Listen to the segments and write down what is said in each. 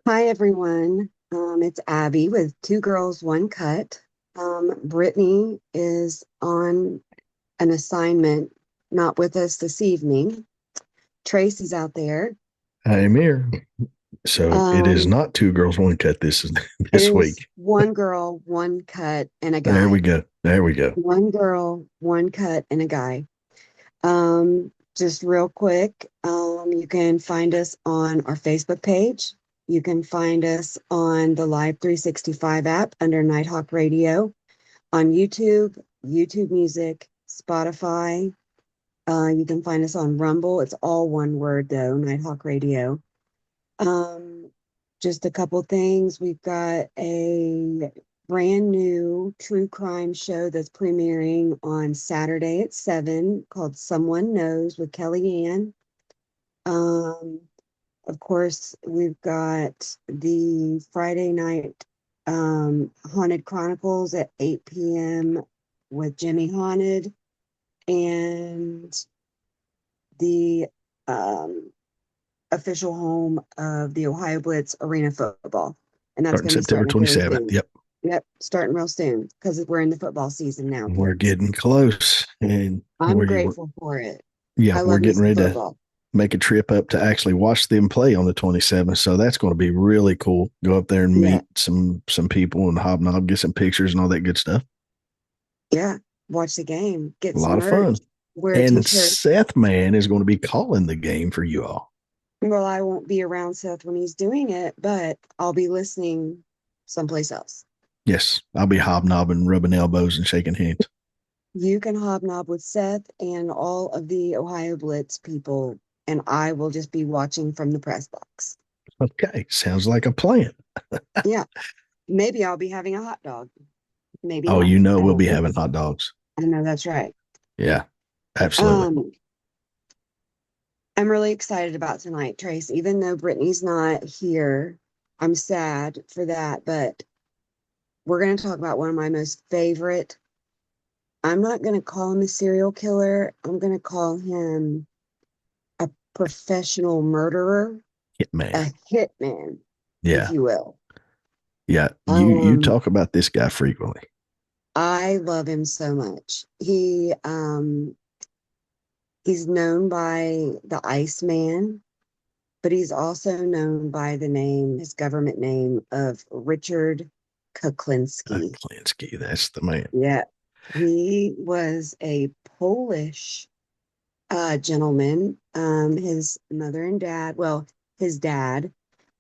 Hi, everyone. It's Abby with Two Girls, One Cut. Brittany is on an assignment, not with us this evening. Trace is out there. I am here. So it is Um, not two girls, one cut this is it this is week. one girl, one cut, and a There we guy. go. There we go. One girl, one cut, and a guy. Just real quick, you can find us on our Facebook page. You can find us on the Live 365 app under Nighthawk Radio, on YouTube, YouTube Music, Spotify. You can find us on Rumble. It's all one word though, Nighthawk Radio. Um, just a couple things. We've got a brand new true crime show that's premiering on Saturday at 7 called Someone Knows with Kellyanne. Um, of course, we've got the Friday night Haunted Chronicles at 8 p.m. with Jimmy Haunted and the um, official home of the Ohio Blitz Arena Football. And that's Starting going to be September starting up really 27th. soon. Yep. Yep, starting real soon because we're in the football season now, We're kids. getting close. And I'm grateful for it. yeah, I we're love me getting some ready to football. make a trip up to actually watch them play on the 27th. So that's going to be really cool. Go up there and Yeah, meet some people and hobnob, get some pictures and all that good stuff. yeah. Watch the game, A get some lot of merch, fun. wear a And t-shirt. Seth Man is going to be calling the game for you all. Well, I won't be around Seth when he's doing it, but I'll be listening someplace else. Yes, I'll be hobnobbing, rubbing elbows and shaking hands. You can hobnob with Seth and all of the Ohio Blitz people, and I will just be watching from the press box. Okay, sounds like a plan. Yeah, maybe I'll be having a hot dog. Maybe Oh, not. you know I we'll don't be know. having hot dogs. I know that's right. Yeah, absolutely. Um, I'm really excited about tonight, Trace. Even though Brittany's not here, I'm sad for that, but we're going to talk about one of my most favorite. I'm not going to call him a serial killer. I'm going to call him a professional murderer, Hitman. a hitman, if Yeah, you will. yeah. You Um, talk about this guy frequently. I love him so much. He's known by the Iceman, but he's also known by his government name of Richard Kuklinski. Klinsky, that's the man. Yeah, he was a Polish gentleman. His mother and dad, well, his dad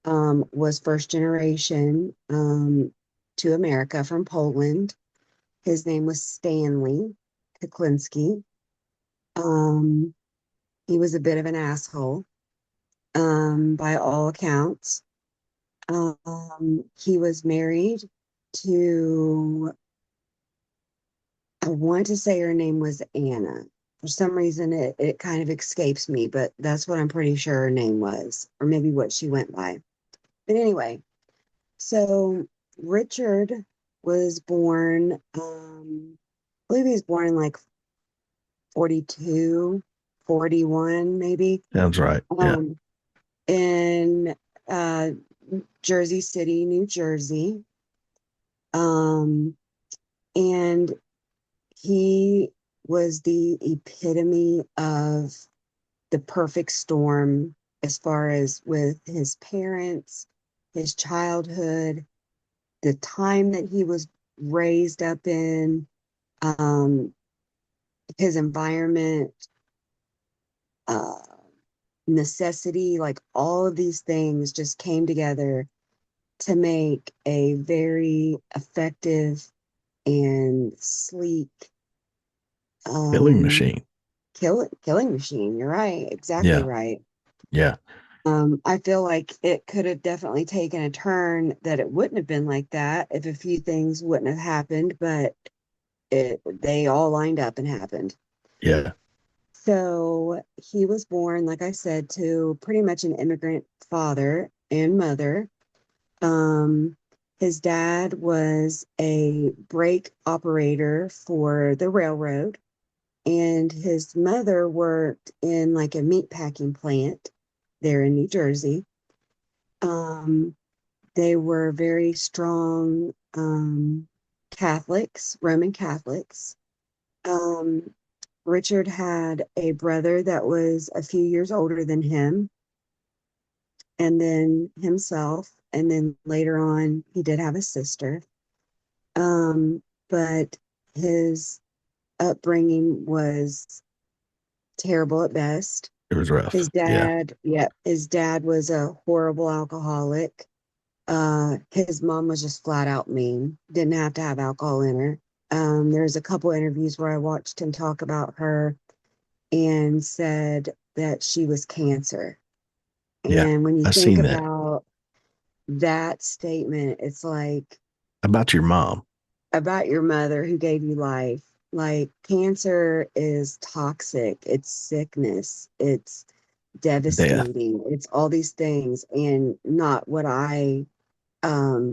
was first generation to America from Poland. His name was Stanley Kuklinski. Um, he was a bit of an asshole by all accounts. He was married to, I want to say her name was Anna. For some reason, it kind of escapes me, but that's what I'm pretty sure her name was, or maybe what she went by. But anyway, so Richard was born, I believe he was born in like 42, 41, maybe, Sounds right. Yeah. um, in uh, Jersey City, New Jersey. Um, and he was the epitome of the perfect storm as far as with his parents, his childhood, the time that he was raised up in, um, his environment, uh, necessity, like all of these things just came together to make a very effective and sleek Killing um, machine. killing machine. You're right, exactly Yeah. right. Yeah. I feel like it could have definitely taken a turn that it wouldn't have been like that if a few things wouldn't have happened, but they all lined up and happened. Yeah. So he was born, like I said, to pretty much an immigrant father and mother. Um, his dad was a brake operator for the railroad, and his mother worked in like a meat packing plant there in New Jersey. Um, They were very strong Catholics, Roman Catholics. Um, Richard had a brother that was a few years older than him, and then himself. And then later on, he did have a sister. But his upbringing was terrible at best. It was rough. His Yeah. dad, yeah, his dad was a horrible alcoholic. His mom was just flat out mean. Didn't have to have alcohol in her. There's a couple interviews where I watched him talk about her and said that she was cancer. Yeah. And when you I think seen that about that statement, it's like about your mom. about your mother who gave you life. Like cancer is toxic, it's sickness, it's Death. devastating, it's all these things, and not what I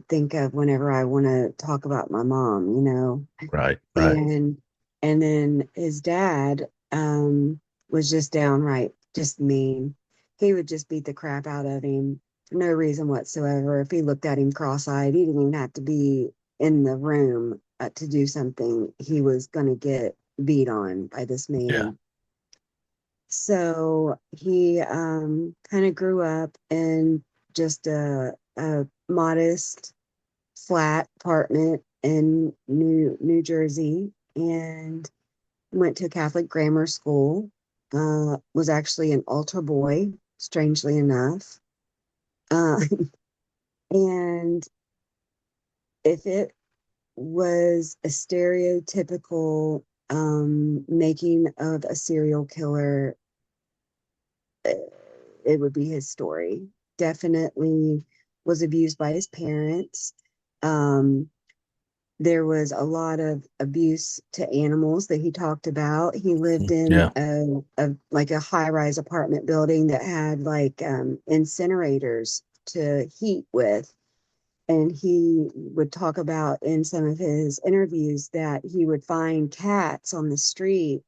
think of whenever I want to talk about my mom, you know. Right. Right. And then his dad was just downright just mean. He would just beat the crap out of him for no reason whatsoever. If he looked at him cross-eyed, he didn't even have to be in the room to do something. He was going to get beat on by this Yeah. man. So he kind of grew up in just a modest flat apartment in New Jersey and went to Catholic grammar school. Was actually an altar boy, strangely enough. Uh, and if it was a stereotypical making of a serial killer, uh, it would be his story. Definitely was abused by his parents. Um, there was a lot of abuse to animals that he talked about. He lived in Yeah. a like a high-rise apartment building that had like incinerators to heat with. And he would talk about in some of his interviews that he would find cats on the street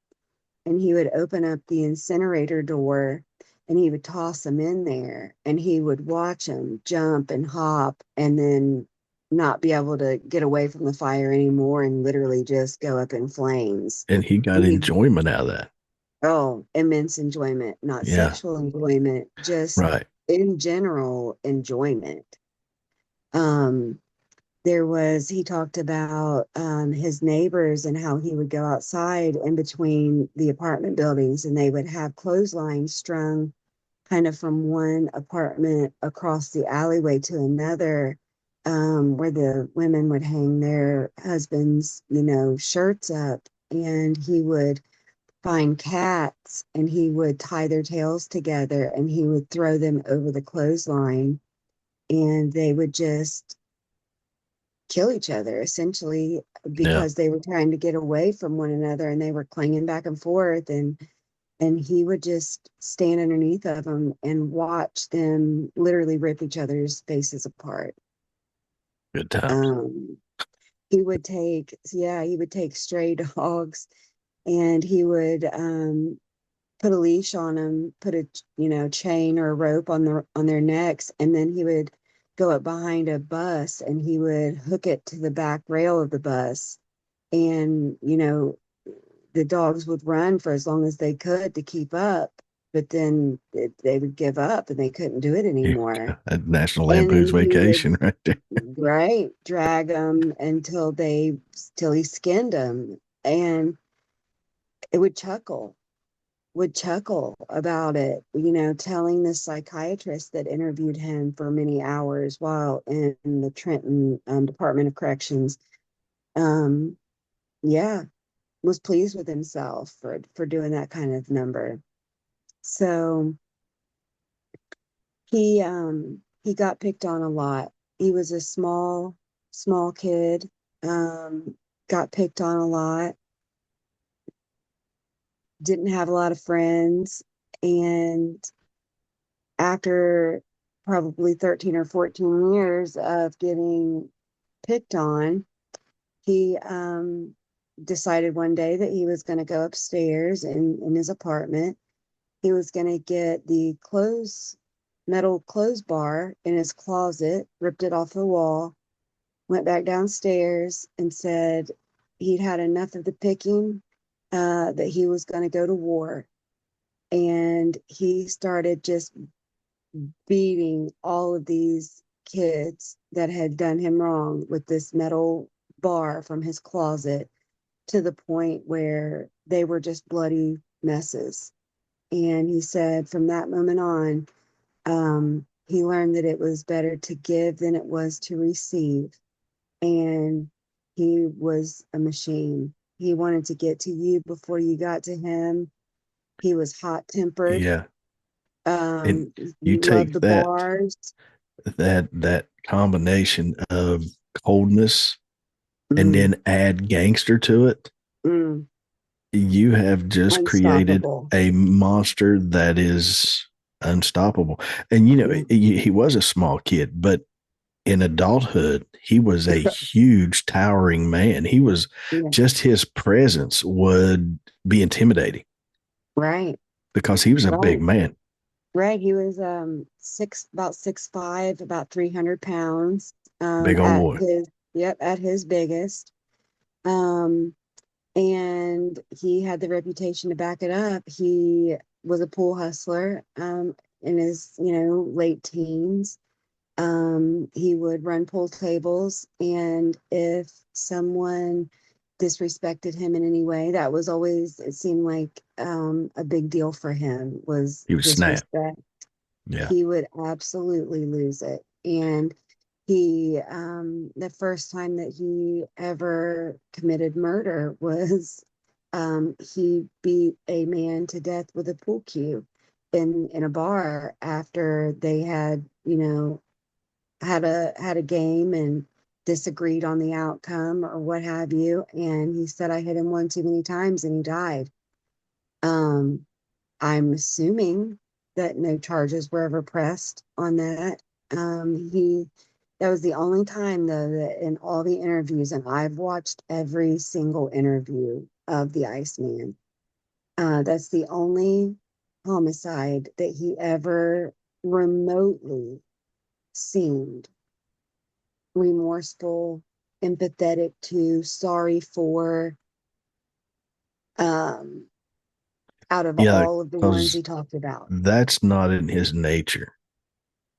and he would open up the incinerator door and he would toss them in there and he would watch them jump and hop and then not be able to get away from the fire anymore and literally just go up in flames. And he got And he, enjoyment out of that. oh, immense enjoyment, not Yeah. sexual enjoyment, just Right. in general enjoyment. Um, he talked about his neighbors and how he would go outside in between the apartment buildings and they would have clotheslines strung kind of from one apartment across the alleyway to another, where the women would hang their husbands, you know, shirts up. And he would find cats and he would tie their tails together and he would throw them over the clothesline and they would just kill each other essentially Yeah. because they were trying to get away from one another and they were clinging back and forth and he would just stand underneath of them and watch them literally rip each other's faces apart. Good times. um he would take stray dogs and he would put a leash on them, put a chain or a rope on their necks, and then he would go up behind a bus and he would hook it to the back rail of the bus. And the dogs would run for as long as they could to keep up, but then they would give up and they couldn't do it Yeah. anymore. A National And then Lampoon's he would, Vacation right there. right, drag them till he skinned them, and it would chuckle about it, telling the psychiatrist that interviewed him for many hours while in the Trenton Department of Corrections. Um, yeah, was pleased with himself for doing that kind of number. So he got picked on a lot. He was a small kid. Got picked on a lot. Didn't have a lot of friends, and after probably 13 or 14 years of getting picked on, he decided one day that he was going to go upstairs in his apartment. He was going to get the clothes, metal clothes bar in his closet, ripped it off the wall, went back downstairs and said he'd had enough of the picking, that he was going to go to war. And he started just beating all of these kids that had done him wrong with this metal bar from his closet to the point where they were just bloody messes. And he said from that moment on, he learned that it was better to give than it was to receive. And he was a machine. He wanted to get to you before you got to him. He was hot tempered. Yeah. And He you loved take the bars. that combination of coldness and Mm, then add gangster to it, mm, you have just created unstoppable. a monster that is unstoppable. And you know, Yeah, he was a small kid, but in adulthood, he was a huge, towering man. He was yeah, just his presence would be intimidating right, because he was a big right, man, right. He was about 6'5", about 300 pounds. big old At boy. his Yep, at his biggest. Um, and he had the reputation to back it up. He was a pool hustler, in his, late teens. He would run pool tables, and if someone disrespected him in any way, that was always, it seemed like, a big deal for him, was He was snap. disrespect. Yeah. He would absolutely lose it. And the first time that he ever committed murder was, he beat a man to death with a pool cue in a bar after they had, had a game and disagreed on the outcome or what have you. And he said, I hit him one too many times and he died. Um, I'm assuming that no charges were ever pressed on that. That was the only time, though, that in all the interviews, and I've watched every single interview of the Iceman, that's the only homicide that he ever remotely seemed remorseful, empathetic to, sorry for, um, out of Yeah. all of the ones Because he talked about. that's not in his nature.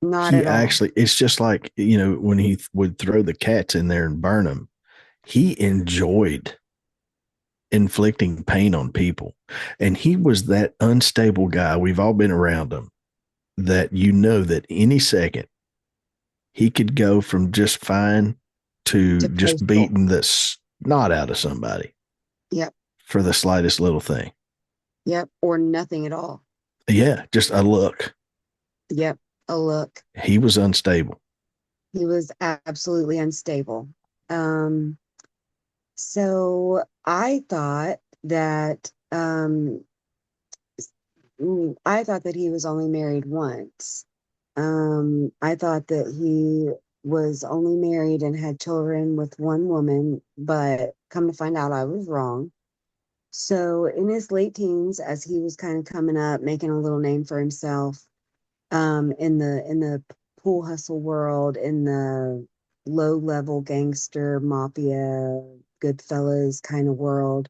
Not He at all. actually, it's just like, you know, when he would throw the cats in there and burn them, he enjoyed inflicting pain on people. And he was that unstable guy. We've all been around him that you know that any second he could go from just fine to To just postal. beating the snot out of somebody Yep. for the slightest little thing. Yep. Or nothing at all. Yeah, just a look. Yep. A look. He was unstable. He was absolutely unstable. Um, so I thought that he was only married once. I thought that he was only married and had children with one woman, but come to find out I was wrong. So in his late teens, as he was kind of coming up, making a little name for himself, in the pool hustle world, in the low level gangster mafia Goodfellas kind of world,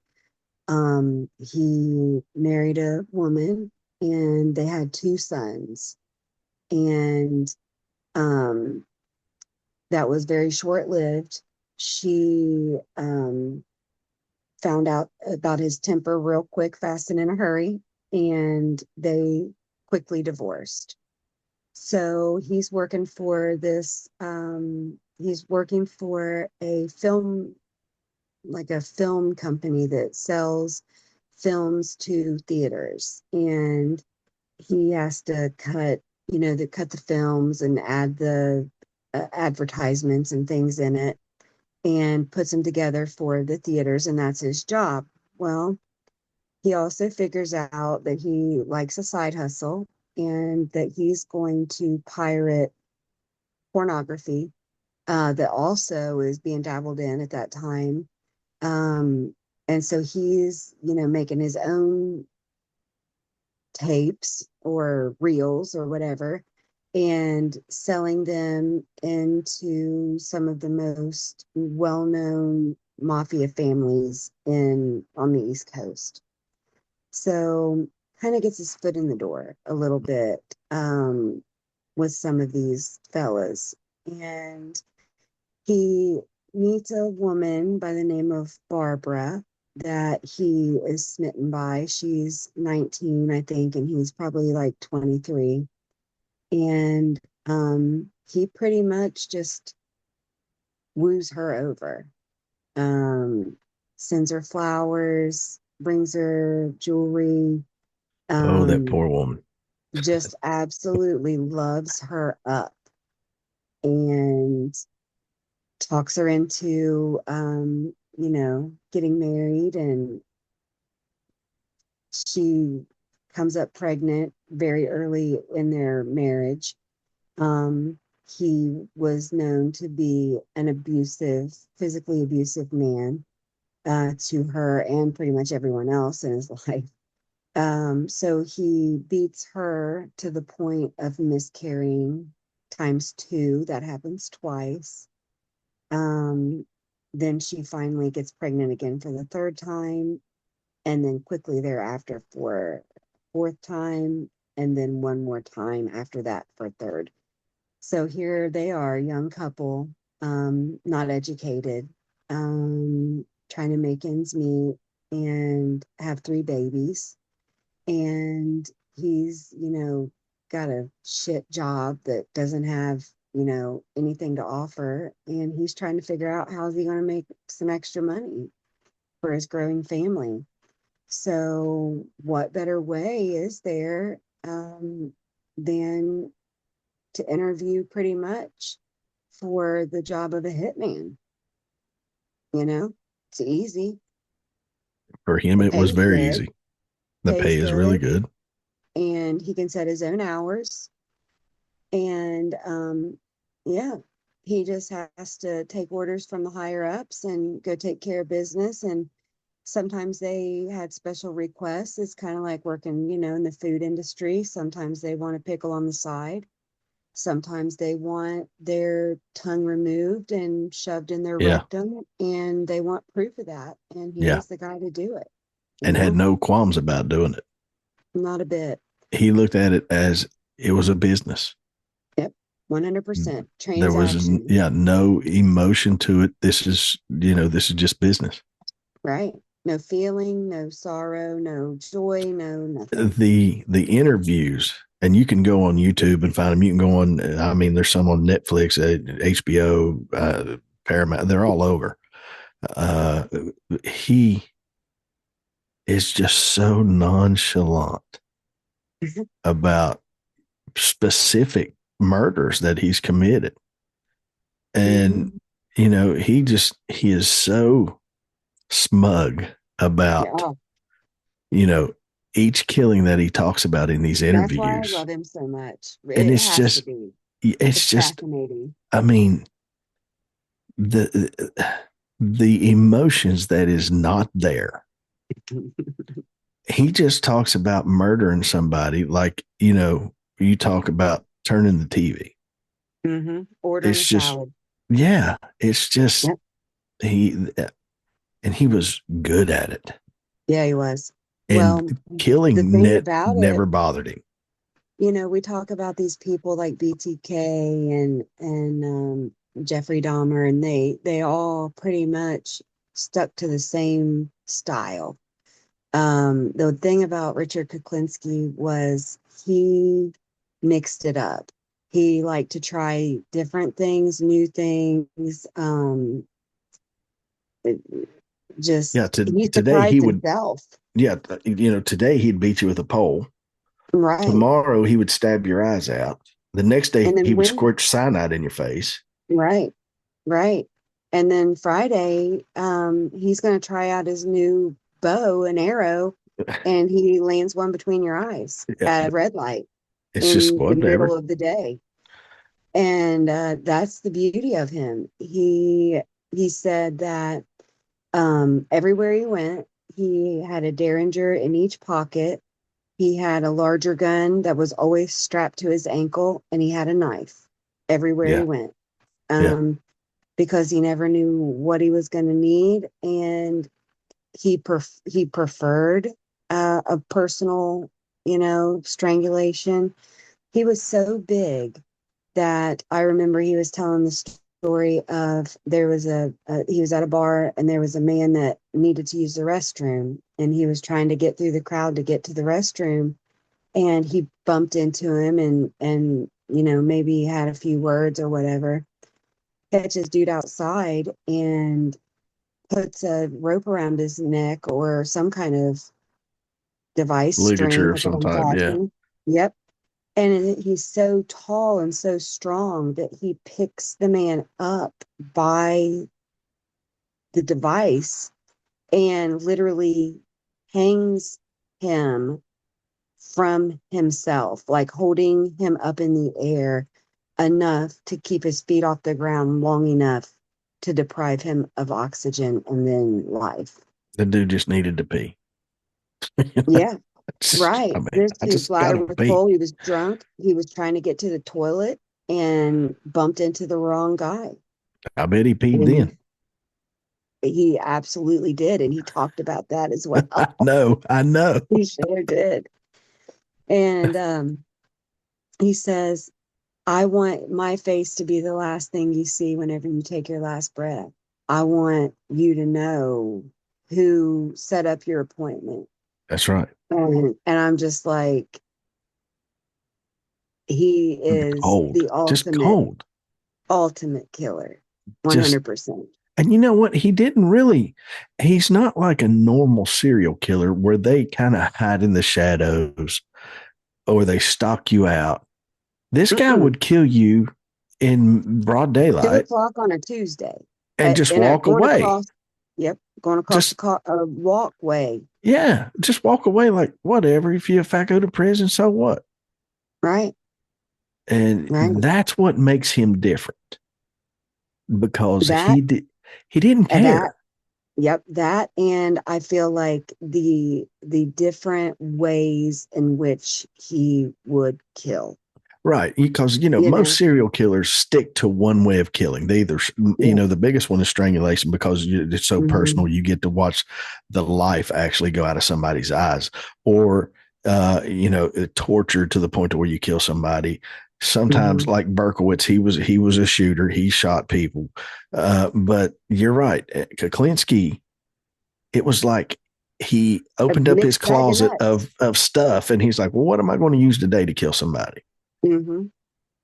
he married a woman and they had two sons. And um that was very short lived. She found out about his temper real quick, fast, and in a hurry, and they quickly divorced. So he's working for like a film company that sells films to theaters. And he has to cut the films and add the advertisements and things in it and puts them together for the theaters. And that's his job. Well, he also figures out that he likes a side hustle and that he's going to pirate pornography, that also is being dabbled in at that time. Um, and so he's, making his own tapes or reels or whatever. and selling them into some of the most well-known mafia families in on the East Coast. So kind of gets his foot in the door a little bit with some of these fellas. And he meets a woman by the name of Barbara that he is smitten by. She's 19, I think, and he's probably like 23. And he pretty much just woos her over. Um, Sends her flowers, brings her jewelry, Oh, that um, poor woman. just absolutely loves her up and talks her into, getting married. And she comes up pregnant very early in their marriage. Um, he was known to be an abusive, physically abusive man to her and pretty much everyone else in his life. So he beats her to the point of miscarrying times two. That happens twice. Um, then she finally gets pregnant again for the third time, and then quickly thereafter for fourth time, and then one more time after that for a third. So here they are, young couple, not educated, trying to make ends meet and have three babies. And he's, got a shit job that doesn't have, anything to offer. And he's trying to figure out how's he going to make some extra money for his growing family. So, what better way is there than to interview pretty much for the job of a hitman? You know, it's easy. For him, The it pay was is very good, easy. The pays pay is really good, good. and he can set his own hours. And yeah, he just has to take orders from the higher ups and go take care of business. And sometimes they had special requests. It's kind of like working, in the food industry. Sometimes they want a pickle on the side. Sometimes they want their tongue removed and shoved in their Yeah. rectum, and they want proof of that. And he Yeah. was the guy to do it, you And had know, no qualms about doing it. not a bit. He looked at it as it was a business. Yep, 100% There was, transaction, yeah, no emotion to it. This is just business. right? No feeling, no sorrow, no joy, no nothing. The interviews, and you can go on YouTube and find them. You can go on, I mean, there's some on Netflix, HBO, Paramount, they're all over. Uh, he is just so nonchalant about specific murders that he's committed. And, Mhm. he is so smug Yeah, about, oh, you know, each killing that he talks about in these that's why I interviews. love him so much. And It has to be. it's It's just, fascinating. I mean, the, the emotions that is not there. He just talks about murdering somebody like, you talk about turning the TV. Ordering a It's just, salad. yeah, it's just, Yep. he, and he was good at it. Yeah, he was. And Well, the killing thing about it, never bothered him. we talk about these people like BTK and Jeffrey Dahmer, and they all pretty much stuck to the same style. The thing about Richard Kuklinski was he mixed it up. He liked to try different things, new things. Yeah. He Today he surprised would, himself. yeah, today he'd beat you with a pole. Right. Tomorrow he would stab your eyes out. The next day And he then would when, squirt cyanide in your face. right, right. And then Friday, he's going to try out his new bow and arrow, and he lands one between your eyes Yeah, at a red light it's just in the middle whatever. of the day. And that's the beauty of him. He said that everywhere he went, he had a derringer in each pocket, He had a larger gun that was always strapped to his ankle, and he had a knife everywhere he Yeah. went. Yeah. Because he never knew what he was going to need, and he preferred a personal, strangulation. He was so big that I remember he was telling the story of there was he was at a bar and there was a man that needed to use the restroom, and he was trying to get through the crowd to get to the restroom, and he bumped into him, and maybe had a few words or whatever, catches dude outside and puts a rope around his neck or some kind of device, Ligature string of is what some I'm type. Yeah. talking. Yep. And he's so tall and so strong that he picks the man up by the device and literally hangs him from himself, like holding him up in the air enough to keep his feet off the ground long enough to deprive him of oxygen and then life. The dude just needed to pee. Yeah, I right. mean, His, I his just got bladder to was pee. full. He was drunk. He was trying to get to the toilet and bumped into the wrong guy. I bet he peed And then. he absolutely did. And he talked about that as well. No, I know. He sure did. And he says, I want my face to be the last thing you see whenever you take your last breath. I want you to know who set up your appointment. That's right. And I'm just like, he is Cold, the just ultimate, cold. ultimate killer. Just, 100%. and you know what? He didn't really, he's not like a normal serial killer where they kind of hide in the shadows or they stalk you out. This guy Mm-mm. would kill you in broad Two daylight o'clock on a Tuesday. and just And walk going away. across, yep, going across the Just, walkway. yeah, just walk away like whatever. If I go to prison, so what? Right, And right. that's what makes him different because That, he didn't that, care. yep, that. And I feel like the different ways in which he would kill, Right. Because, you most know, serial killers stick to one way of killing. They either, yeah. the biggest one is strangulation because it's so Hmm. personal. You get to watch the life actually go out of somebody's eyes or, torture to the point to where you kill somebody. Sometimes Hmm. like Berkowitz, he was a shooter. He shot people. But you're right. Kuklinski, it was like he A opened up his mixed bag of closet nuts. of stuff and he's like, well, what am I going to use today to kill somebody? Hmm.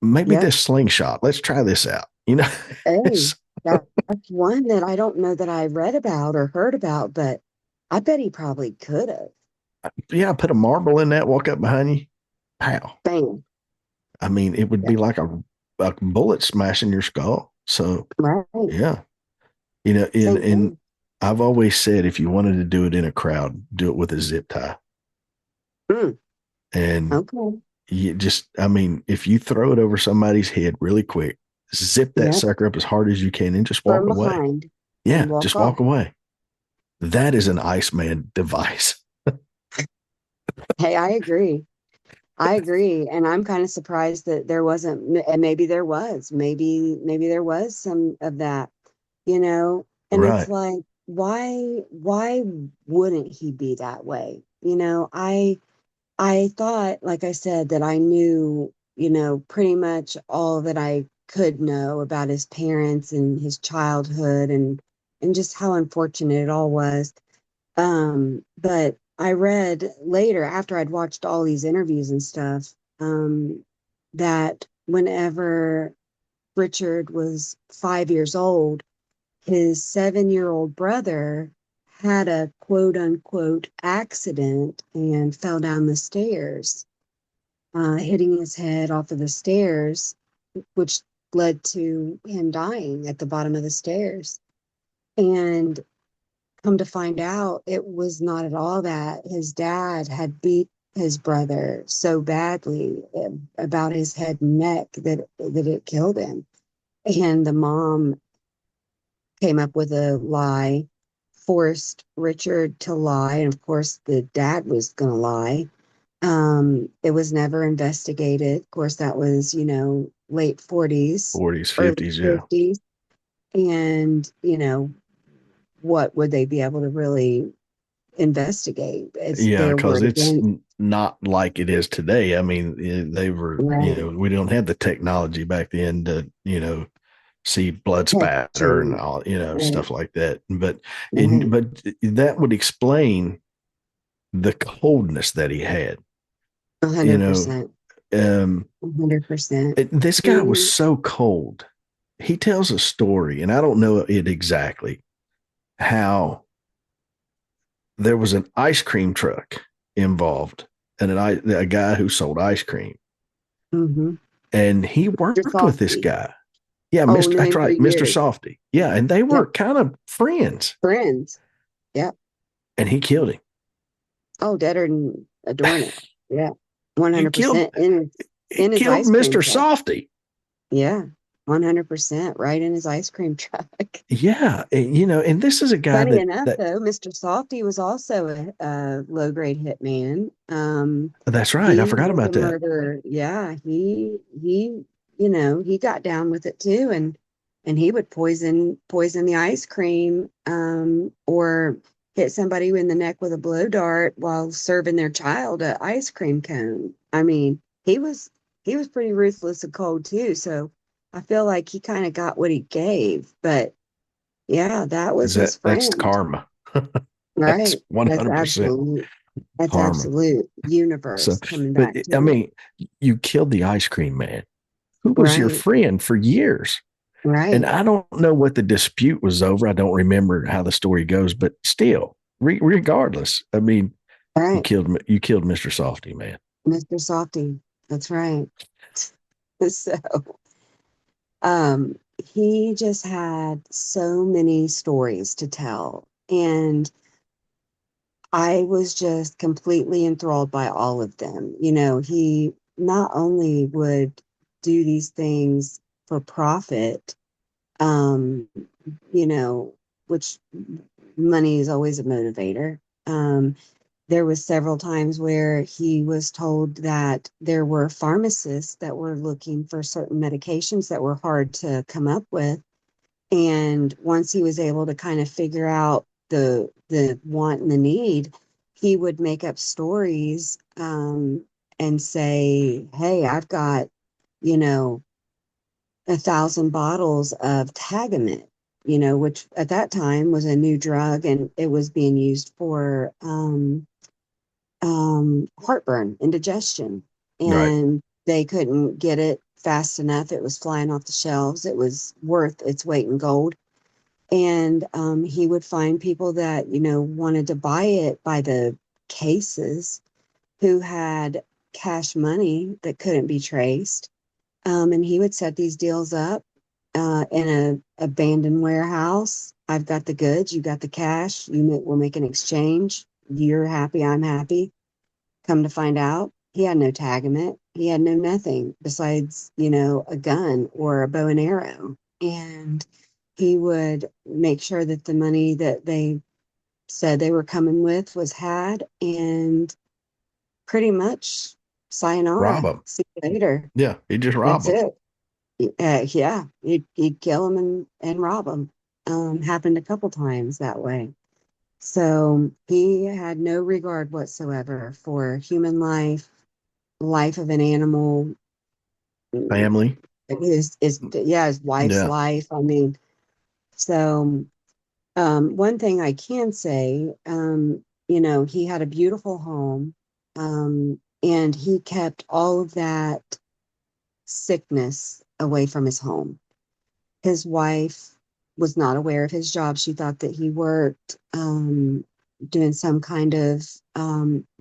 Maybe Yep. this slingshot. Let's try this out. Hey, It's, that's one that I don't know that I read about or heard about, but I bet he probably could have. yeah, put a marble in that, walk up behind you. Pow. Bam. I mean, it would Yeah. be like a bullet smashing your skull. So, Right. yeah, you know, and, Same and thing. I've always said if you wanted to do it in a crowd, do it with a zip tie. Mm, And okay. you just, I mean, if you throw it over somebody's head really quick, zip that Yep. sucker up as hard as you can and just walk From away. behind and Yeah, walk just off. walk away. That is an Iceman device. Hey, I agree. I agree. And I'm kind of surprised that there wasn't, and maybe there was, maybe there was some of that, you know, and it's Right. like, why wouldn't he be that way? I thought, like I said, that I knew, pretty much all that I could know about his parents and his childhood and just how unfortunate it all was. But I read later after I'd watched all these interviews and stuff, that whenever Richard was 5 years old, his 7-year old brother had a quote unquote accident and fell down the stairs, hitting his head off of the stairs, which led to him dying at the bottom of the stairs. And come to find out, it was not at all that. His dad had beat his brother so badly about his head and neck that it killed him. And the mom came up with a lie, forced Richard to lie, and of course the dad was going to lie. It was never investigated. Of course, that was, late 40s, 40s, early 50s. Yeah. 50s. And, what would they be able to really investigate? It's Yeah. their Because word it's against, not like it is today. I mean, they were, right? we don't have the technology back then to, see blood spatter and Catching, all, right, stuff like that. right, But that would explain the coldness that he had, a you hundred know. percent, Um, 100%. this guy was He, so cold. He tells a story, and I don't know it exactly, how there was an ice cream truck involved and a guy who sold ice cream. mm-hmm. And he Mr. worked with this Softy. guy. Yeah, Oh, Mr. knew That's him for right, Mr. years. Softy. Yeah, and they Yep. were kind of friends. Friends. Yep. And he killed him. Oh, deader than a doornail. Yeah. he killed 100% he in his killed ice cream Mr. truck. Softy. Yeah. 100% right in his ice cream truck. Yeah, and this is a guy Funny that enough, that though, Mr. Softy was also a low-grade hitman. that's right. I He forgot was a about that. murderer. Yeah, he got down with it too, and he would poison the ice cream, or hit somebody in the neck with a blow dart while serving their child a ice cream cone. I mean, he was pretty ruthless and cold too. So I feel like he kind of got what he gave, but. Yeah, that was Is his that's friend. karma. That's Right. That's 100% absolute. That's karma. absolute So, universe coming but back to I it. mean, you killed the ice cream man who was your Right. friend for years. And Right. I don't know what the dispute was over. I don't remember how the story goes, but still, regardless, I mean, Right. you killed Mr. Softy, man. Mr. Softy. That's right. So, he just had so many stories to tell. And I was just completely enthralled by all of them. He not only would do these things for profit, um, you know, which money is always a motivator. There was several times where he was told that there were pharmacists that were looking for certain medications that were hard to come up with. And once he was able to kind of figure out the want and the need, he would make up stories, and say, "Hey, I've got, you know, 1,000 bottles of Tagamet, which at that time was a new drug and it was being used for heartburn, indigestion. Right. And they couldn't get it fast enough. It was flying off the shelves. It was worth its weight in gold. And he would find people that, wanted to buy it by the cases, who had cash money that couldn't be traced. And he would set these deals up in a abandoned warehouse. I've got the goods, you got the cash. We'll make an exchange. You're happy, I'm happy. Come to find out, he had no tagament. He had no nothing besides, a gun or a bow and arrow. And he would make sure that the money that they said they were coming with was had, and pretty much Rob sayonara. them. See you later. Yeah. He just robbed That's them. it. Yeah, he'd kill him and rob him. Happened a couple times that way. So he had no regard whatsoever for human life, life of an animal, Family. his wife's Yeah. life. I mean, so one thing I can say, he had a beautiful home, and he kept all of that sickness away from his home. His wife was not aware of his job. She thought that he worked, doing some kind of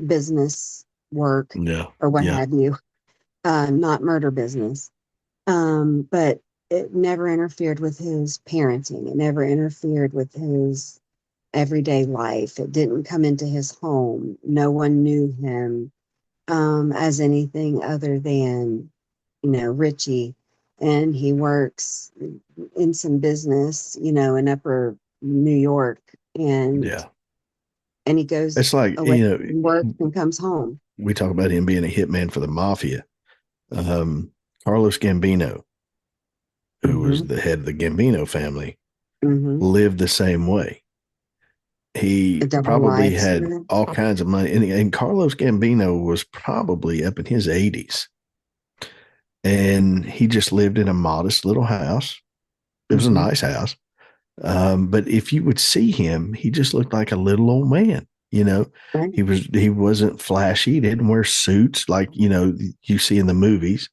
business work Yeah. or what Yeah. have you, not murder business. But it never interfered with his parenting. It never interfered with his everyday life. It didn't come into his home. No one knew him as anything other than, Richie. And he works in some business, in upper New York, and Yeah. he goes It's like, away from work and comes home. we talk about him being a hitman for the mafia. Um, Carlos Gambino, who was Mm-hmm. the head of the Gambino family, Mm-hmm. lived the same way. A He double probably life had sort. all kinds of money, and Carlos Gambino was probably up in his 80s, and he just lived in a modest little house. It was a Mm-hmm. nice house. But if you would see him, he just looked like a little old man. You know, Right. he wasn't flashy. He didn't wear suits like, you see in the movies.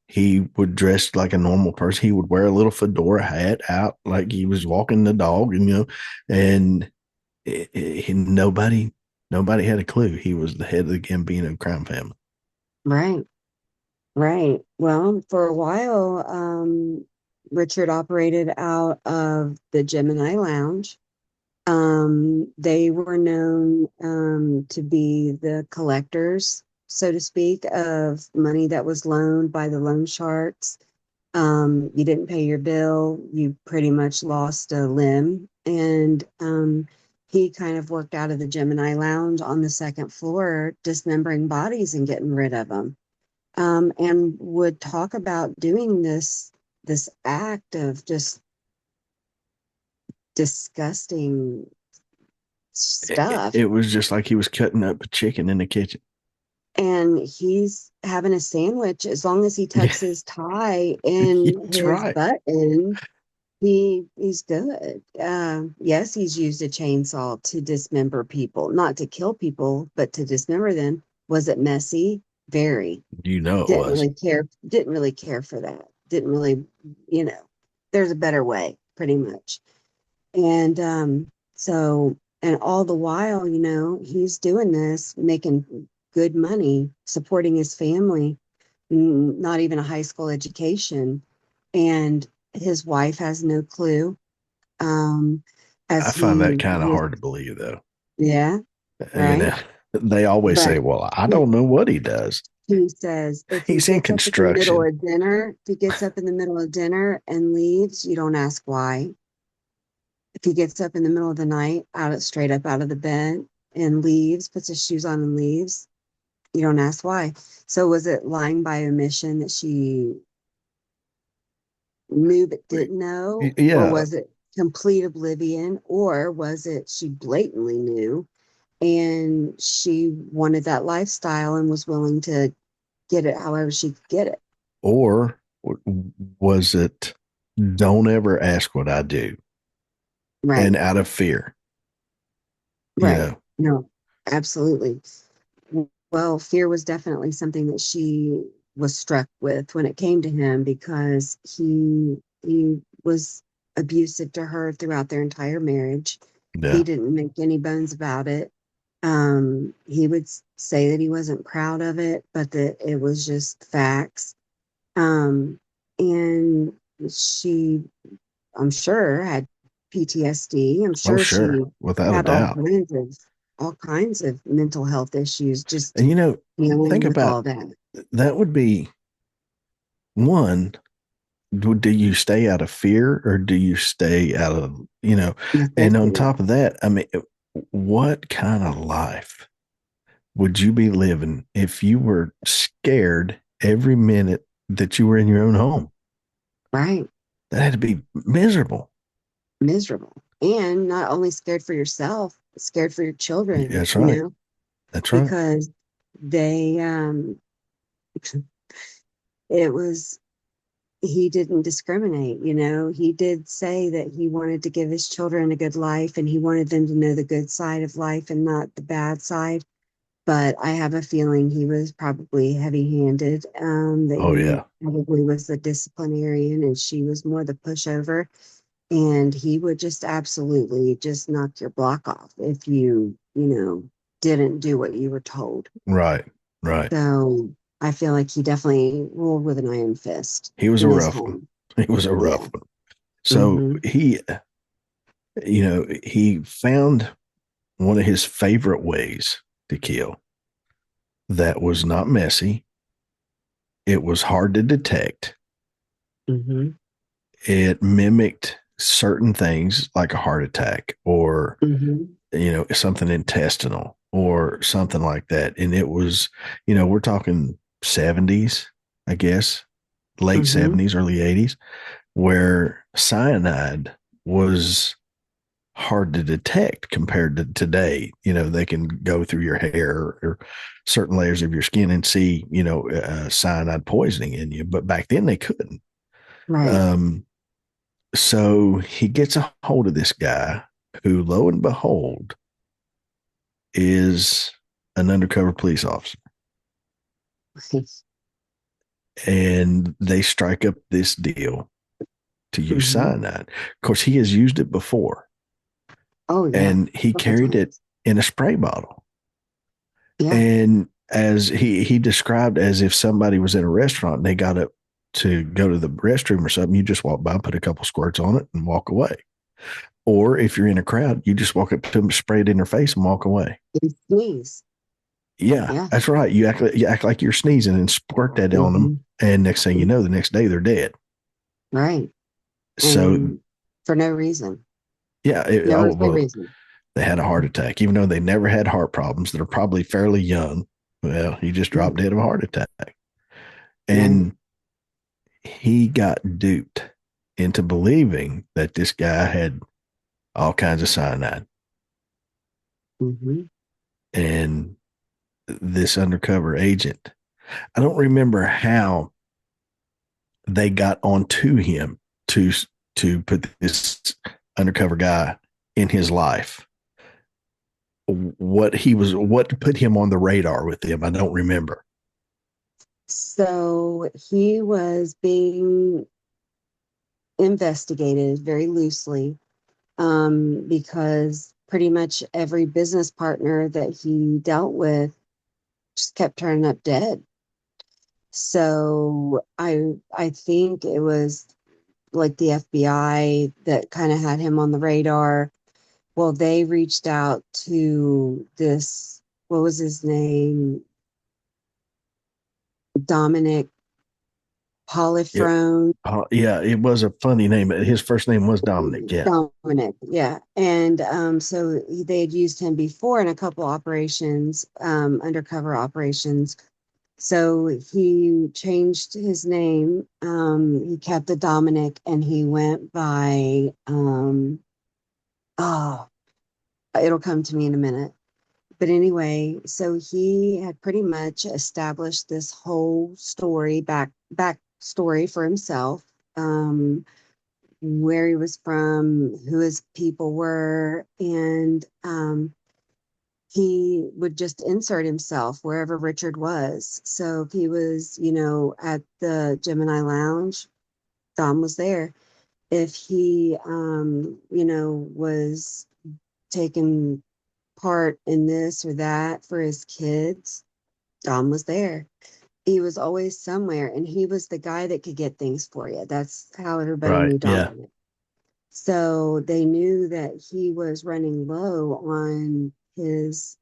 He would dress like a normal person. He would wear a little fedora hat out like he was walking the dog, and and nobody had a clue he was the head of the Gambino crime family. Right. Right. Well, for a while, Richard operated out of the Gemini Lounge. They were known to be the collectors, so to speak, of money that was loaned by the loan sharks. You didn't pay your bill, you pretty much lost a limb. And he kind of worked out of the Gemini Lounge on the second floor, dismembering bodies and getting rid of them. And would talk about doing this act of just disgusting stuff. It was just like he was cutting up a chicken in the kitchen. And he's having a sandwich as long as he Yeah, tucks his tie in that's his right. button. He's good. Yes, he's used a chainsaw to dismember people, not to kill people, but to dismember them. Was it messy? Very. You know it Didn't was. really care. Didn't really care for that. Didn't really, you know. There's a better way, pretty much. And so, and all the while, he's doing this, making good money, supporting his family, not even a high school education, and his wife has no clue. Um, I as find that he kind of was, hard to believe, though. yeah, You right. know, they always say, But "Well, I don't know what he does. he says if he He's in gets up in the middle construction." of dinner, if he gets up in the middle of dinner and leaves, you don't ask why. If he gets up in the middle of the night, straight up out of the bed and leaves, puts his shoes on and leaves, you don't ask why. So was it lying by omission that she knew but didn't know? Or Yeah, was it complete oblivion? Or was it she blatantly knew and she wanted that lifestyle and was willing to get it however she could get it? or was it, "Don't ever ask what I do," Right, and out of fear, you right. know? No, absolutely. Well, fear was definitely something that she was struck with when it came to him because he was abusive to her throughout their entire marriage. He Yeah. didn't make any bones about it. He would say that he wasn't proud of it, but that it was just facts. Um, and she, I'm sure, had PTSD. I'm Oh, sure sure, she without a had doubt. all kinds of mental health issues just And dealing think with about all that. that. Would be one. Do you stay out of fear, or do you stay out of, and on Necessity. top of that, I mean, what kind of life would you be living if you were scared every minute that you were in your own home? Right. That had to be miserable. Miserable. And not only scared for yourself, but scared for your children, That's right. That's right. because they, it was, he didn't discriminate, he did say that he wanted to give his children a good life and he wanted them to know the good side of life and not the bad side. But I have a feeling he was probably heavy-handed, that Oh he yeah. probably was the disciplinarian and she was more the pushover. And he would just absolutely just knock your block off if you didn't do what you were told. Right. Right. So I feel like he definitely ruled with an iron fist He was a in his rough one. home. He was a Yeah. rough one. So Hmm. he found one of his favorite ways to kill that was not messy. It was hard to detect. Hmm. It mimicked certain things like a heart attack or, Hmm. something intestinal. or something like that. And it was, we're talking 70s, I guess, late Mm-hmm. 70s, early 80s, where cyanide was hard to detect compared to today. They can go through your hair or certain layers of your skin and see, cyanide poisoning in you. But back then they couldn't. Right. Um, so he gets a hold of this guy who, lo and behold, is an undercover police officer. And they strike up this deal to use Mm-hmm. cyanide. Of course, he has used it before, Oh yeah. and he Couple carried it times. in a spray bottle. Yeah. And as he described, as if somebody was in a restaurant and they got up to go to the restroom or something, you just walk by, put a couple squirts on it, and walk away. Or if you're in a crowd, you just walk up to them, spray it in their face, and walk away. And sneeze. Yeah, Yeah. that's right. You act like you're sneezing and squirt that on them, Mm-hmm. and next thing you know, the next day they're dead. Right. So And for no reason. yeah, No oh earthly well, reason. they had a heart attack, even though they never had heart problems. They're probably fairly young. Well, he just dropped Mhm. dead of a heart attack, Right. and he got duped into believing that this guy had all kinds of cyanide, Mm-hmm. and this undercover agent. I don't remember how they got onto him to to put this undercover guy in his life. What put him on the radar with them, I don't remember. So he was being investigated very loosely, because pretty much every business partner that he dealt with just kept turning up dead. So I think it was like the FBI that kind of had him on the radar. Well, they reached out to this, what was his name? Dominic Yeah, Polifrone. yeah, it was a funny name. His first name was Dominic. Yeah. Dominic, yeah. And so they had used him before in a couple operations, undercover operations. So he changed his name. He kept the Dominic and he went by, oh, it'll come to me in a minute. But anyway, so he had pretty much established this whole back story for himself. Where he was from, who his people were, and he would just insert himself wherever Richard was. So if he was, at the Gemini Lounge, Dom was there. If he, was taking part in this or that for his kids, Dom was there. He was always somewhere, and he was the guy that could get things for you. That's how everybody Right. knew Yeah. Dominic. So they knew that he was running low on his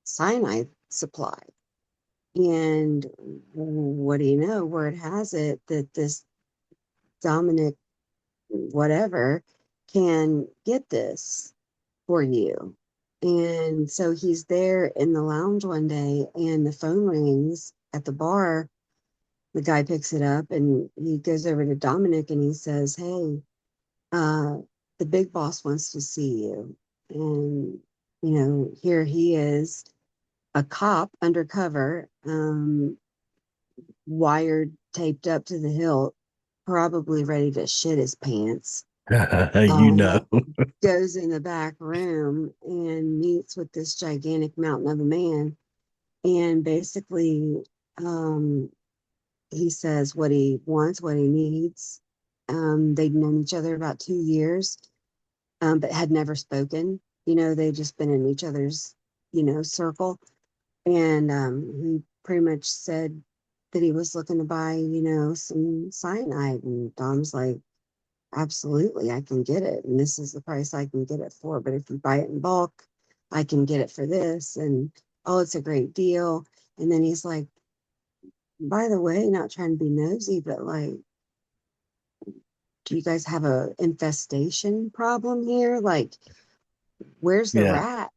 cyanide supply. And what do you know? Word has it that this Dominic, whatever, can get this for you. And so he's there in the lounge one day, and the phone rings at the bar. The guy picks it up and he goes over to Dominic and he says, "Hey, uh, the big boss wants to see you." And, here he is, a cop undercover, wired, taped up to the hilt, probably ready to shit his pants. you Uh, know. Goes in the back room and meets with this gigantic mountain of a man. And basically, um, he says what he wants, what he needs. They'd known each other about 2 years, but had never spoken. They'd just been in each other's, circle. And he pretty much said that he was looking to buy, some cyanide. And Dom's like, absolutely, I can get it. And this is the price I can get it for. But if you buy it in bulk, I can get it for this. And oh, it's a great deal. And then he's like, by the way, not trying to be nosy, but like, do you guys have a infestation problem here? Like, where's the Yeah. rat?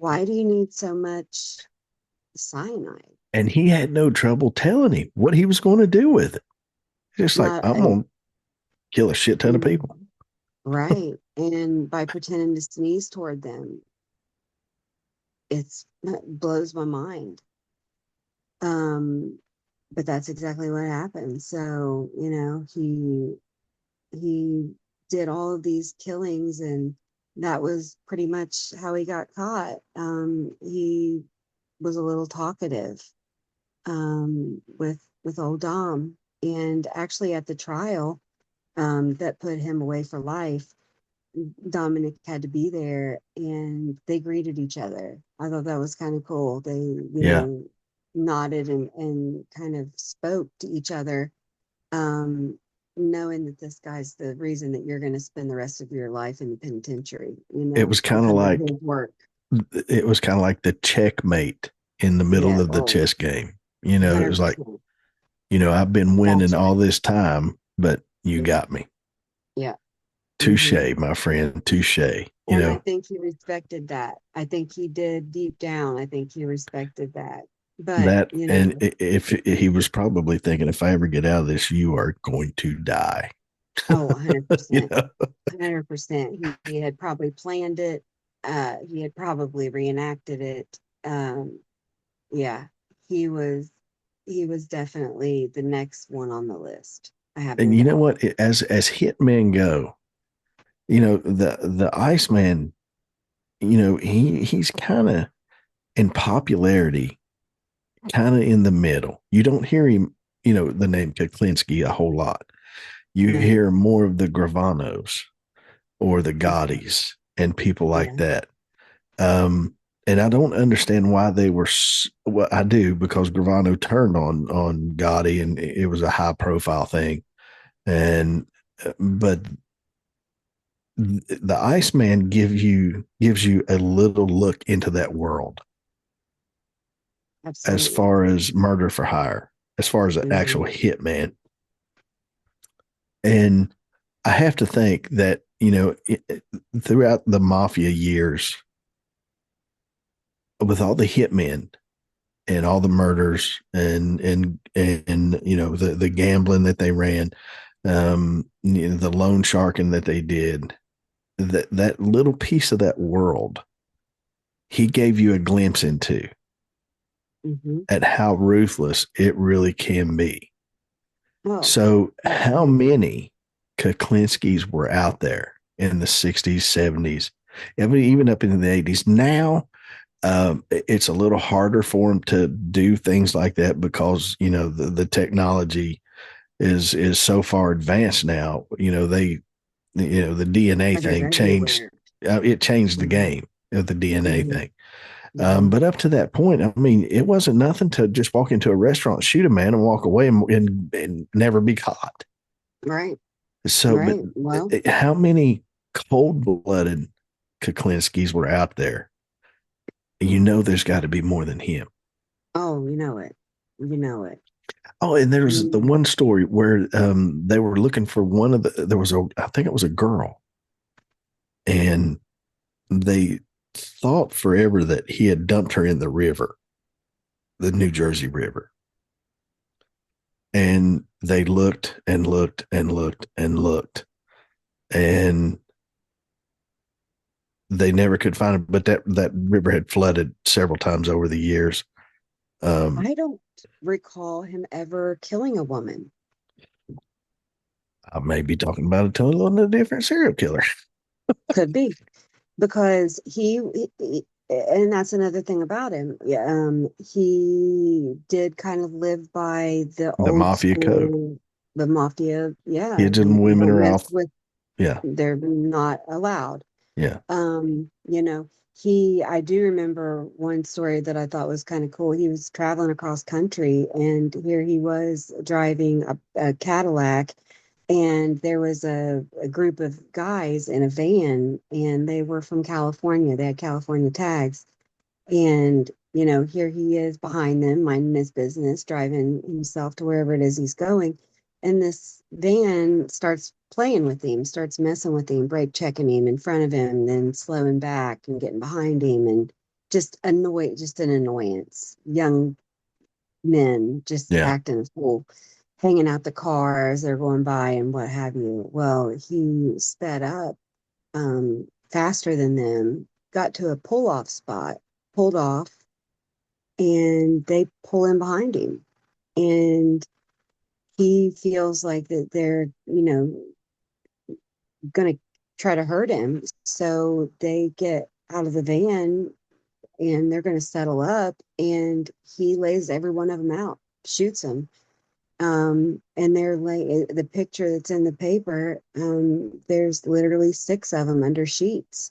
why do you need so much cyanide? And he had no trouble telling him what he was going to do with it. Just like, Not I'm a, going to kill a shit ton of people. right. And by pretending to sneeze toward them, it blows my mind. Um, but that's exactly what happened. So, he did all of these killings, and that was pretty much how he got caught. He was a little talkative, with old Dom, and actually at the trial, that put him away for life, Dominic had to be there, and they greeted each other. I thought that was kind of cool. They, Yeah. nodded and kind of spoke to each other, um, knowing that this guy's the reason that you're going to spend the rest of your life in the penitentiary, It was kind of because of like his work. the checkmate in the middle Yeah, of the oh, chess game. It was like, 100%. I've been winning Gotcha. all this time, but you Yeah. got me. Yeah. Hmm. Touche, my friend. Touche. And I think he respected that. I think he did deep down. I think he respected that. But, That, and if he was probably thinking, if I ever get out of this, you are going to die. oh, you 100%. know, 100%. He had probably planned it. He had probably reenacted it. Yeah, he was he was definitely the next one on the list. I have no and you know doubt. what? As hitmen go, the Iceman, he's kind of in popularity, kind of in the middle. You don't hear him, the name Kuklinski a whole lot. You No. hear more of the Gravanos or the Okay. Gaudis and people like Yeah. that. And I don't understand why they were. Well, I do, because Gravano turned on Gotti, and it was a high profile thing. And but the Iceman gives you a little look into that world as Absolutely. far as murder for hire, as far as an actual Hmm. hitman. And I have to think that throughout the mafia years, with all the hitmen and all the murders and the gambling that they ran, the loan sharking that they did, that little piece of that world he gave you a glimpse into Hmm. at how ruthless it really can be. Oh, So how absolutely. many Kuklinskis were out there in the 60s, 70s, even up into the 80s? Now, it's a little harder for them to do things like that because the technology is so far advanced now. The DNA But they're thing changed. everywhere. It changed the Hmm. game of the DNA Hmm. thing. Hmm. But up to that point, I mean, it wasn't nothing to just walk into a restaurant, shoot a man, and walk away and never be caught. Right. So, but Right. Well, how many cold blooded Kuklinskis were out there? There's got to be more than him. oh, you know it. You know it. Oh, and there's the Mm. one story where they were looking for there was I think it was a girl, and they thought forever that he had dumped her in the river, the New Jersey River. And they looked and looked and looked and looked, and they never could find it. But that river had flooded several times over the years. Um, I don't recall him ever killing a woman. I may be talking about a totally different serial killer. Could be. Because and that's another thing about him. Yeah, he did kind of live by the The old mafia code. school, the mafia. Yeah, Kids and you women don't are mess off. with, Yeah. they're not allowed. Yeah. I do remember one story that I thought was kind of cool. He was traveling across country, and here he was driving a Cadillac, and there was a group of guys in a van, and they were from California. They had California tags. And, here he is behind them, minding his business, driving himself to wherever it is he's going. And this van starts playing with him, starts messing with him, brake checking him in front of him, then slowing back and getting behind him. And just an annoyance. Young men just Yeah. acting a fool, hanging out the car as they're going by and what have you. Well, he sped up faster than them, got to a pull off spot, pulled off, and they pull in behind him. And he feels like that they're, going to try to hurt him. So they get out of the van and they're going to settle up. And he lays every one of them out, shoots them. And they're like the picture that's in the paper. There's literally six of them under sheets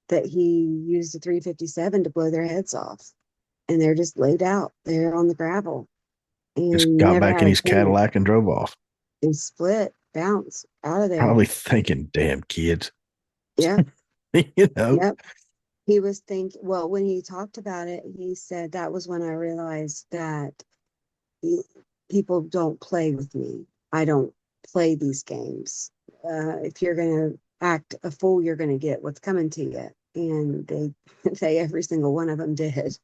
that he used a 357 to blow their heads off. And they're just laid out there on the gravel Just and got never back had in a his chance. Cadillac and drove off. And split, bounce out of there. Probably thinking, damn kids. Yeah. you know, Yep. He was thinking, well, when he talked about it, he said that was when I realized that he, people don't play with me. I don't play these games. If you're going to act a fool, you're going to get what's coming to you. And they, every single one of them did.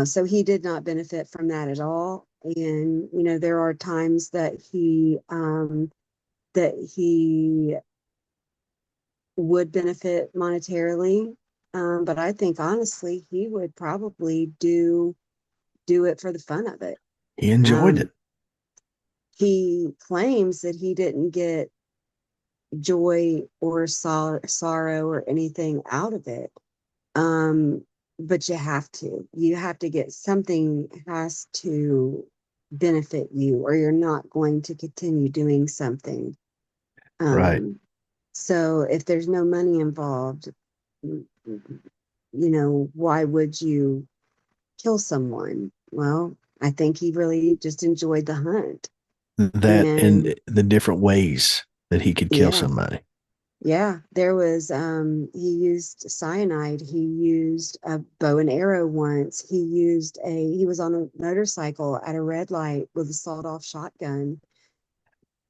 So he did not benefit from that at all. And, there are times that he would benefit monetarily. But I think honestly, he would probably do it for the fun of it. he enjoyed Um, it. he claims that he didn't get joy or sorrow or anything out of it. Um, but you have to get something has to benefit you, or you're not going to continue doing something. Right. Um, so if there's no money involved, why would you kill someone? Well, I think he really just enjoyed the hunt. That And and the different ways that he could kill yeah, somebody. yeah, there was he used cyanide. He used a bow and arrow once. He was on a motorcycle at a red light with a sawed-off shotgun,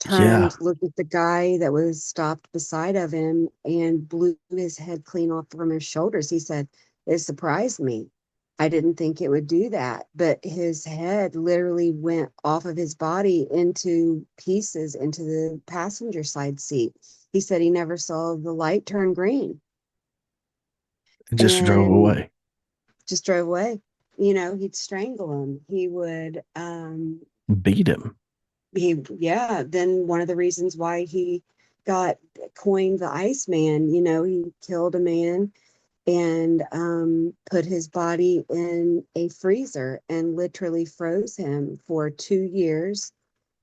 Yeah. turned, looked at the guy that was stopped beside of him and blew his head clean off from his shoulders. He said, "It surprised me. I didn't think it would do that." But his head literally went off of his body into pieces into the passenger side seat. He said he never saw the light turn green And just drove and away. just drove away. He'd strangle him. He would Beat him. yeah, then one of the reasons why he got coined the Iceman, he killed a man and put his body in a freezer and literally froze him for 2 years,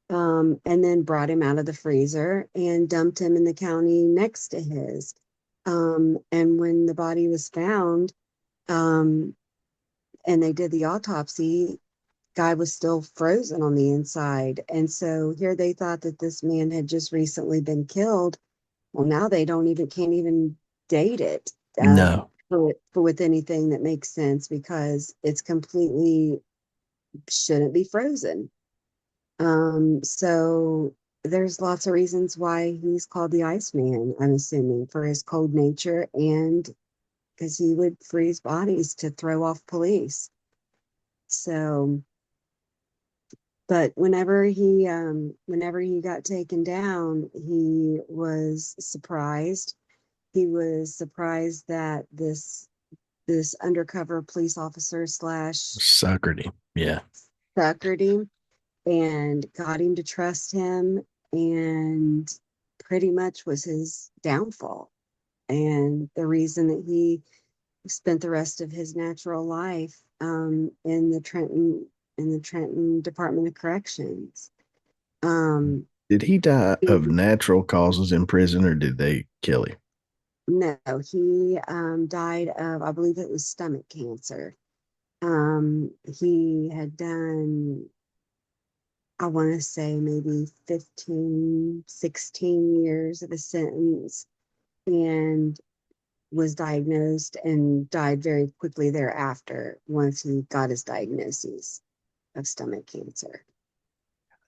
and then brought him out of the freezer and dumped him in the county next to his. And when the body was found, um, and they did the autopsy, guy was still frozen on the inside. And so here they thought that this man had just recently been killed. Well, now they don't even can't even date it No. for with anything that makes sense because it's completely shouldn't be frozen. So there's lots of reasons why he's called the Iceman, I'm assuming, for his cold nature and because he would freeze bodies to throw off police. So but whenever he got taken down, he was surprised. He was surprised that this undercover police officer slash Suckered him. Yeah. suckered him and got him to trust him and pretty much was his downfall. And the reason that he spent the rest of his natural life in the Trenton Department of Corrections. Um, Did he die of he, natural causes in prison or did they kill him? no, he died of, I believe it was stomach cancer. He had done, I want to say maybe 15, 16 years of a sentence and was diagnosed and died very quickly thereafter once he got his diagnosis of stomach cancer.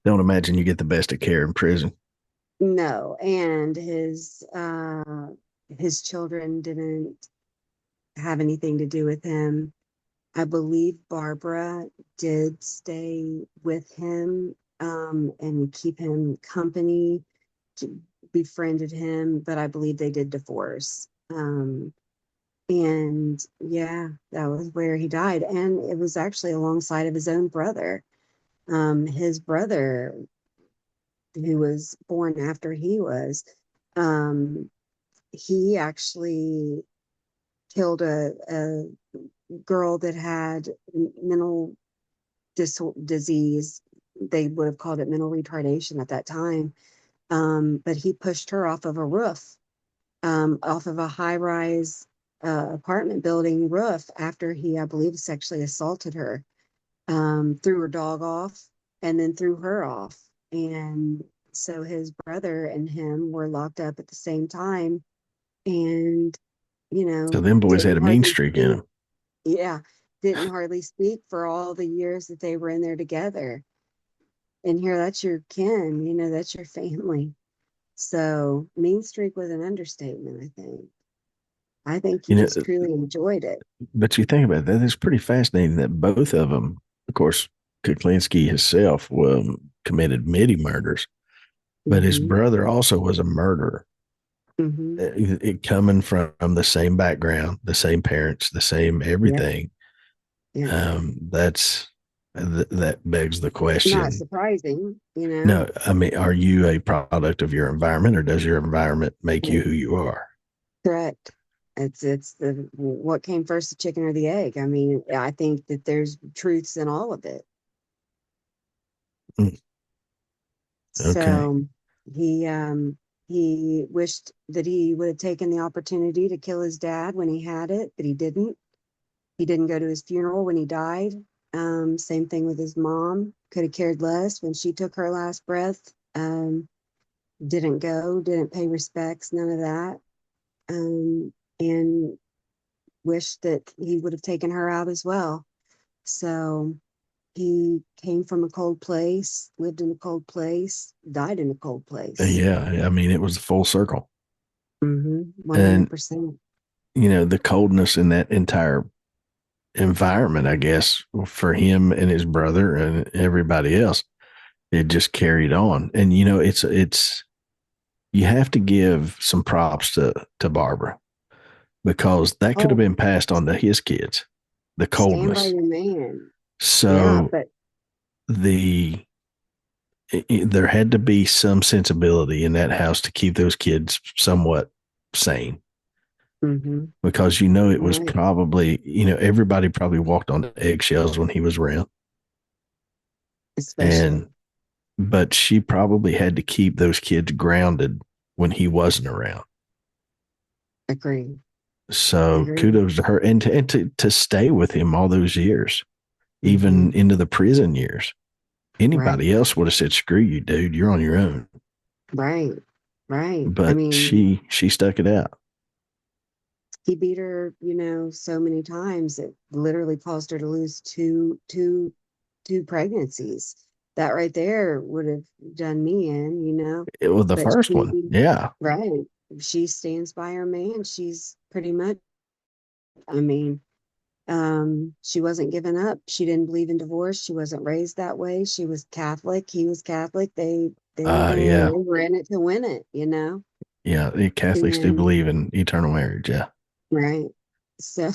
Don't imagine you get the best of care in prison. No, and his children didn't. have anything to do with him. I believe Barbara did stay with him and keep him company, befriended him, but I believe they did divorce. And yeah, that was where he died. And it was actually alongside of his own brother. His brother, who was born after he was, um, he actually killed a girl that had mental disease. They would have called it mental retardation at that time. But he pushed her off of a roof, off of a high rise apartment building roof after he, I believe, sexually assaulted her, threw her dog off, and then threw her off. And so his brother and him were locked up at the same time, and, So them boys had didn't a mean hardly streak in speak. them. Yeah, didn't hardly speak for all the years that they were in there together. And here, that's your kin, that's your family. So mean streak was an understatement, I think. I think he You know, just truly enjoyed it. but you think about that, it's pretty fascinating that both of them, of course, Kuklinski himself committed many murders, but his Hmm. brother also was a murderer. Hmm. It coming from the same background, the same parents, the same Yeah. everything. Yeah. That's that begs the Not question. surprising. No, I mean, are you a product of your environment, or does your environment make you Yeah, who you are? correct. It's the what came first, the chicken or the egg? I mean, I think that there's truths in all of it. Mm, okay. So he wished that he would have taken the opportunity to kill his dad when he had it, but he didn't. He didn't go to his funeral when he died. Same thing with his mom. Could have cared less when she took her last breath. Didn't go, didn't pay respects, none of that. And wished that he would have taken her out as well. So he came from a cold place, lived in a cold place, died in a cold place. Yeah, I mean, it was a full circle. Mm-hmm. And, 100%. the coldness in that entire environment, I guess, for him and his brother and everybody else, it just carried on. And, you have to give some props to Barbara, because that could have Oh, been passed on to his kids, the stand by coldness. your man. Yeah, So but the there had to be some sensibility in that house to keep those kids somewhat sane, mm-hmm, because it was right, probably, everybody probably walked on eggshells when he was around. especially And but she probably had to keep those kids grounded when he wasn't around. agree, So agree. kudos to her, and to stay with him all those years, Mm-hmm, even into the prison years. right, Anybody else would have said, "Screw you, dude. You're on your own." right, right. I But mean, she stuck it out. he beat her, so many times it literally caused her to lose two pregnancies. That right there would have done me in. It was the But first she, one. Yeah, right, she stands by her man. She's pretty much, I mean, she wasn't giving up. She didn't believe in divorce. She wasn't raised that way. She was Catholic. He was Catholic. They yeah, were in it to win it. yeah. The Catholics do And believe in eternal marriage. Yeah, right. So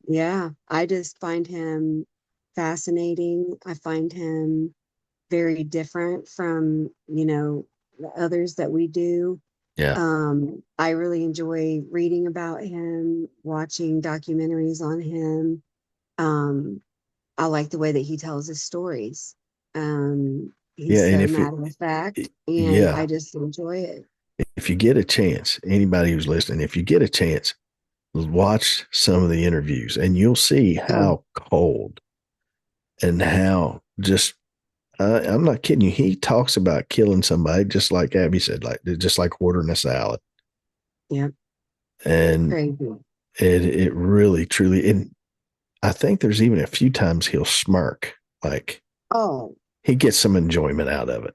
yeah, I just find him fascinating. I find him very different from, the others that we do. yeah, I really enjoy reading about him, watching documentaries on him. Um, I like the way that he tells his stories. yeah. He's And so matter of fact, and yeah, I just enjoy it. if you get a chance, anybody who's listening, if you get a chance, watch some of the interviews, and you'll see Oh, how cold and how just I'm not kidding you. He talks about killing somebody just like Abby said, like just like ordering a salad. yeah, And crazy. it really truly, and I think there's even a few times he'll smirk, like Oh, he gets some enjoyment out of it.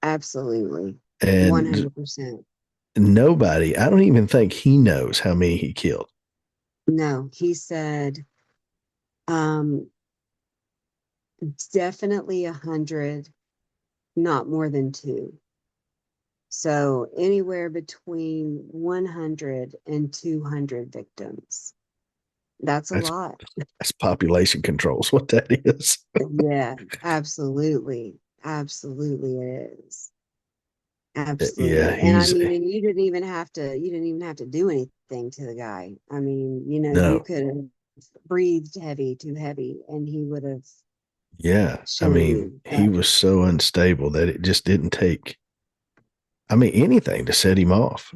absolutely. And 100%. nobody, I don't even think he knows how many he killed. No, he said, um, definitely 100, not more than two. So anywhere between 100 and 200 victims. That's a That's lot. that's population control is what that is. Yeah, absolutely. Absolutely it is. Yeah, Absolutely. And I he's mean, and you didn't even have to do anything to the guy. I mean, you no. could have breathed heavy, too heavy, and he would have Yeah. I shown mean, you he that. was so unstable that it just didn't take, I mean, anything to set him off.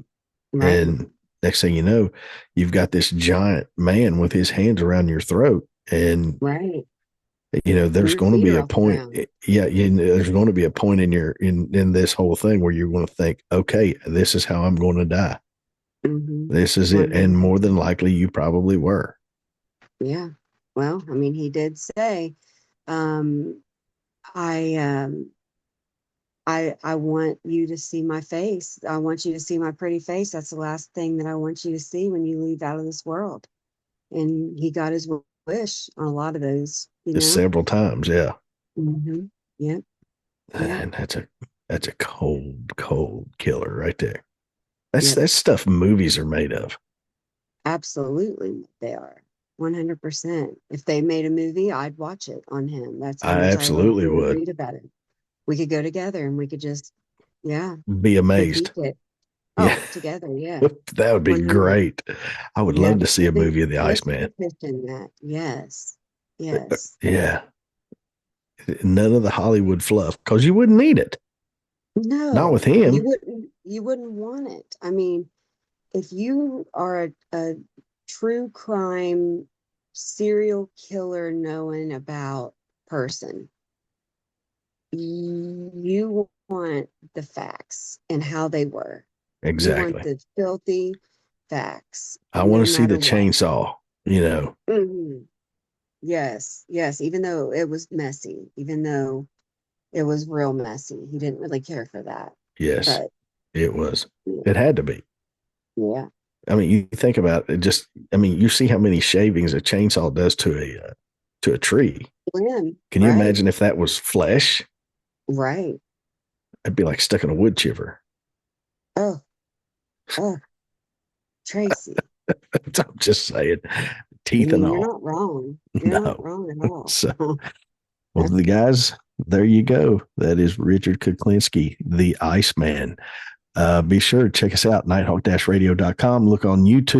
Right. And next thing you know, you've got this giant man with his hands around your throat. And, Right. there's Your going to feet be are a off the point. ground. Yeah. There's going to be a point in this whole thing where you're going to think, okay, this is how I'm going to die. Mm-hmm. This is it. And more than 100%. likely, you probably were. Yeah. Well, I mean, he did say, um, I I want you to see my face. I want you to see my pretty face. That's the last thing that I want you to see when you leave out of this world. And he got his wish on a lot of those, you Just know? several times. Yeah. Mm-hmm. Yep. Yep. And that's a cold, cold killer right there. That's Yep. that's stuff movies are made of. Absolutely. They are 100%. If they made a movie, I'd watch it on him. That's how I much I love absolutely to would read about it. We could go together and we could just, yeah, be amazed. critique it. Yeah, Oh, together. Yeah. that would be 100. great. I would love Yep. to see a movie of the Let's Iceman. petition that. Yes. Yes. Yeah, none of the Hollywood fluff because you wouldn't need it. Not with No, him. you wouldn't want it. I mean, if you are a true crime serial killer knowing about person, you want the facts and how they were. You want Exactly. the filthy facts, I want no to see the matter what. chainsaw. You know. Mhm. Yes, yes, even though it was messy, even though it was real messy. He didn't really care for that. Yes, But it was. yeah, It had to be. yeah. I mean, you think about it. Just, I mean, you see how many shavings a chainsaw does to a tree. When, Can you right, imagine if that was flesh? right. It'd be like stuck in a wood chipper. Oh, oh, Tracy. I'm just saying, I teeth and mean, you're all. not wrong. You're not No. wrong at all. So, well, the guys, there you go. That is Richard Kuklinski, the Iceman. Be sure to check us out, nighthawk-radio.com. Look on YouTube.